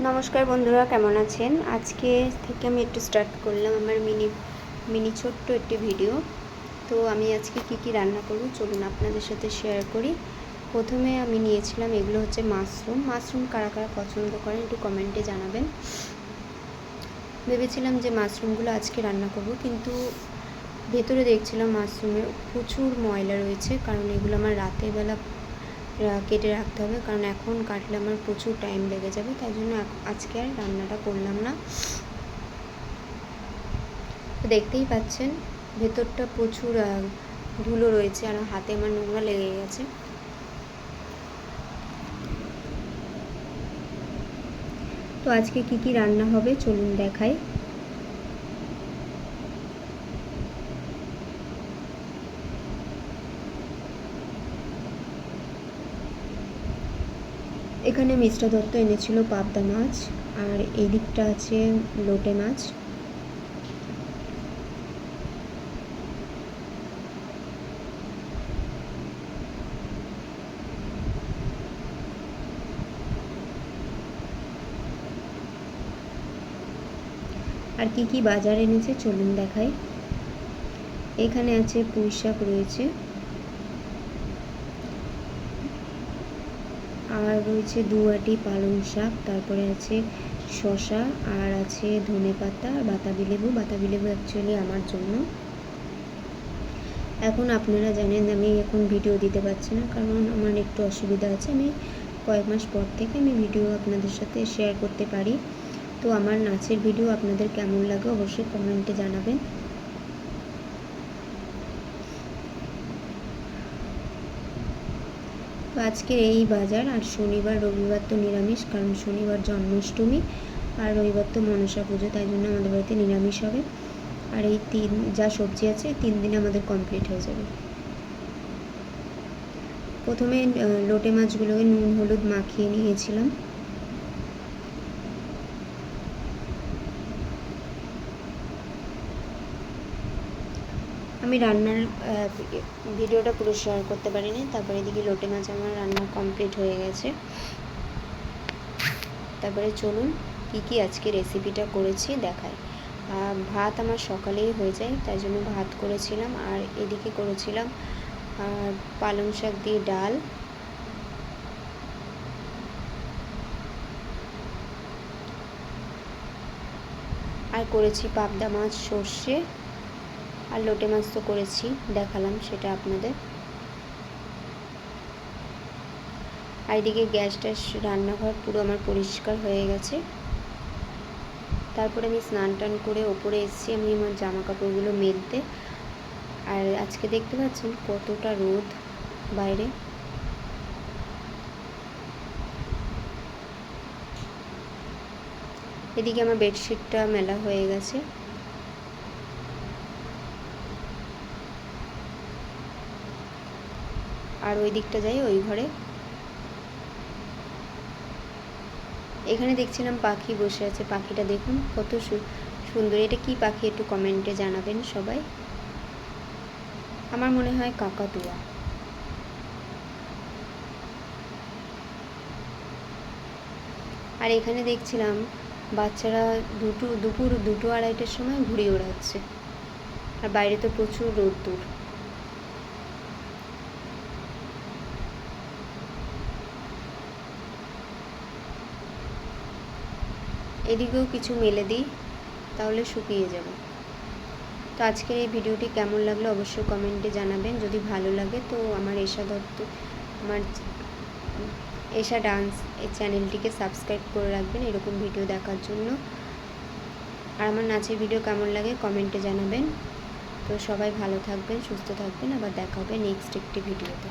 নমস্কার বন্ধুরা, কেমন আছেন? আজকে থেকে আমি একটু স্টার্ট করলাম আমার মিনি ছোট্ট একটি ভিডিও। তো আমি আজকে কি রান্না করব চলুন আপনাদের সাথে শেয়ার করি। প্রথমে আমি নিয়েছিলাম, এগুলো হচ্ছে মাশরুম কারা কারা পছন্দ করেন একটু কমেন্টে জানাবেন। ভেবেছিলাম যে মাশরুমগুলো আজকে রান্না করব, কিন্তু ভেতরে দেখছিলাম মাশরুমের প্রচুর ময়লা রয়েছে, কারণ এগুলো আমার রাতের বেলা কেটে রাখতে হবে, কারণ এখন কাটলে আমার প্রচুর টাইম লেগে যাবে, তাই জন্য আজকে আর রান্নাটা করলাম না। তো দেখতেই পাচ্ছেন ভেতরটা প্রচুর ধুলো রয়েছে আর হাতে আমার নোংরা লেগে গেছে। তো আজকে কি রান্না হবে চলুন দেখাই। এখানে মিস্টার দত্ত এনেছিল পাবদা মাছ, আর এই দিকটা আছে লোটে মাছ। আর কি বাজার এনেছে চলুন দেখাই। এখানে আছে পুঁই শাক রয়েছে, আর রয়েছে দুয়াটি পালং শাক, তারপরে আছে শসা, আর আছে ধনেপাতা, বাতাবি লেবু অ্যাকচুয়ালি আমার জন্য। এখন আপনারা জানেন আমি এখন ভিডিও দিতে পারছি না, কারণ আমার একটু অসুবিধা আছে। আমি কয়েক মাস পর থেকে আমি ভিডিও আপনাদের সাথে শেয়ার করতে পারি। তো আমার নাচের ভিডিও আপনাদের কেমন লাগে অবশ্যই কমেন্টে জানাবেন। তো আজকের এই বাজার, আর শনিবার রবিবার তো নিরামিষ, কারণ শনিবার জন্মাষ্টমী আর রবিবার তো মনসা পুজো, তাই জন্য আমাদের বাড়িতে নিরামিষ হবে। আর এই যা সবজি আছে 3 দিনে আমাদের কমপ্লিট হয়ে যাবে। প্রথমে লোটে মাছগুলোকে নুন হলুদ মাখিয়ে নিয়েছিলাম। আমি রান্নার ভিডিওটা পুরো শেয়ার করতে পারিনি। তারপরে এদিকে লোটে মাছ আমার রান্না কমপ্লিট হয়ে গেছে। তারপরে চলুন কি আজকে রেসিপিটা করেছি দেখাই। ভাত আমার সকালেই হয়ে যায়, তাই জন্য ভাত করেছিলাম, আর এদিকে করেছিলাম পালং শাক দিয়ে ডাল, আর করেছি পাবদা মাছ সর্ষে, আর লোটে মাছ তো করেছি, দেখালাম সেটা আপনাদের। আর এদিকে গ্যাসটা রান্নাঘর পুরো আমার পরিষ্কার হয়ে গেছে। তারপরে আমি স্নান টান করে ওপরে এসেছি আমি আমার জামা কাপড়গুলো মেলতে। আর আজকে দেখতে পাচ্ছেন কতটা রোদ বাইরে। এদিকে আমার বেডশিটটা মেলা হয়ে গেছে। আর ওই দিকটা যাই, ওই ঘরে এখানে দেখছিলাম পাখি বসে আছে। পাখিটা দেখুন কত সুন্দর। এটা কি পাখি একটু কমেন্টে জানাবেন সবাই। আমার মনে হয় কাকাতুয়া। আর এখানে দেখছিলাম বাচ্চারা দুপুর 2-2:30টার সময় ঘুড়ি ওড়াচ্ছে, আর বাইরে তো প্রচুর রোদ্দুর। এদিকেও কিছু মেলে দিই, তাহলে শুকিয়ে যাবে। তো আজকের এই ভিডিওটি কেমন লাগলো অবশ্যই কমেন্টে জানাবেন। যদি ভালো লাগে তো আমার এশা ডান্স এই চ্যানেলটিকে সাবস্ক্রাইব করে রাখবেন এরকম ভিডিও দেখার জন্য। আর আমার নাচের ভিডিও কেমন লাগে কমেন্টে জানাবেন। তো সবাই ভালো থাকবেন, সুস্থ থাকবেন, আবার দেখা হবে নেক্সট একটি ভিডিওতে।